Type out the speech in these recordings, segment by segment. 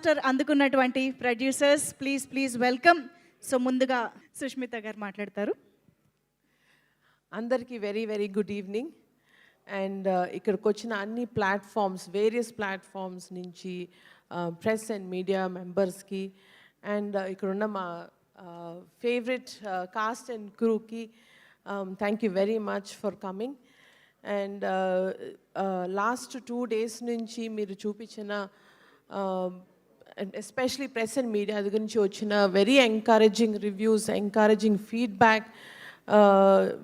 Master అందుకున్నటువంటి producers please welcome. So ముందుగా సుష్మిత గారు మాట్లాడతారు. అందరికీ very very good evening. And ఇక్కడికి వచ్చిన అన్ని ప్లాట్ఫామ్స్, వేరియస్ ప్లాట్ఫామ్స్ నుంచి ప్రెస్ అండ్ మీడియా మెంబర్స్కి అండ్ ఇక్కడున్న మా ఫేవరెట్ కాస్ట్ అండ్ క్రూకి thank you very much for coming. And last 2 days నుంచి మీరు చూపించిన ఎస్పెషలీ ప్రెస్ అండ్ మీడియా గురించి వచ్చిన very encouraging reviews, encouraging feedback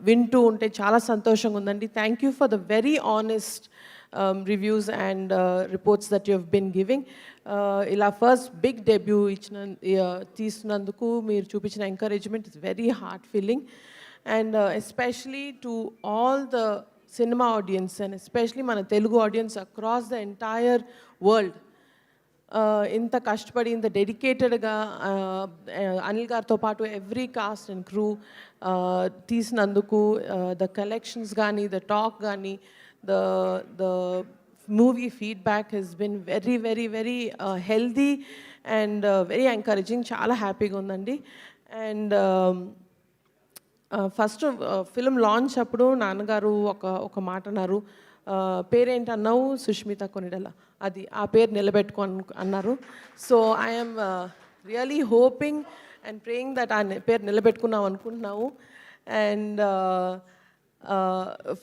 వింటూ ఉంటే చాలా సంతోషంగా ఉందండి. Thank you for the very honest reviews and reports that you have been giving. ఇలా ఫస్ట్ బిగ్ డెబ్యూ తీస్తున్నందుకు మీరు చూపించిన encouragement is very heart feeling. And especially to all the cinema audience and especially మన Telugu audience across the entire world, ఇంత కష్టపడి ఇంత డెడికేటెడ్గా అనిల్ గారితో పాటు ఎవ్రీ కాస్ట్ అండ్ క్రూ తీసినందుకు ద కలెక్షన్స్ కానీ, ద టాక్ కానీ, the movie feedback has been very very very healthy and very encouraging. చాలా హ్యాపీగా ఉందండి. అండ్ ఫస్ట్ ఫిలిం లాంచ్ అప్పుడు నాన్నగారు ఒక మాట అన్నారు, పేరేంటన్నావు, సుష్మిత కొనిడల, అది ఆ పేరు నిలబెట్టుకో అన్నారు. So I'm really hoping and praying that ఆ పేరు నిలబెట్టుకున్నాం అనుకుంటున్నాము. అండ్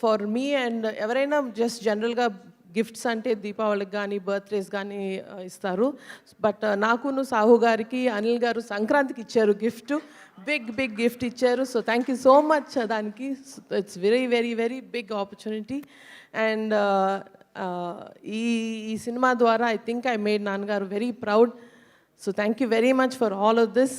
ఫర్ మీ అండ్ ఎవరైనా జస్ట్ జనరల్గా గిఫ్ట్స్ అంటే దీపావళికి కానీ బర్త్డేస్ కానీ ఇస్తారు. బట్ నాకును సాహు గారికి అనిల్ గారు సంక్రాంతికి ఇచ్చారు గిఫ్ట్, బిగ్ గిఫ్ట్ ఇచ్చారు. So thank you so much దానికి. It's very very very big opportunity. And ఈ సినిమా ద్వారా ఐ థింక్ ఐ మేడ్ నాన్నగారు very proud. So thank you very much for all of this.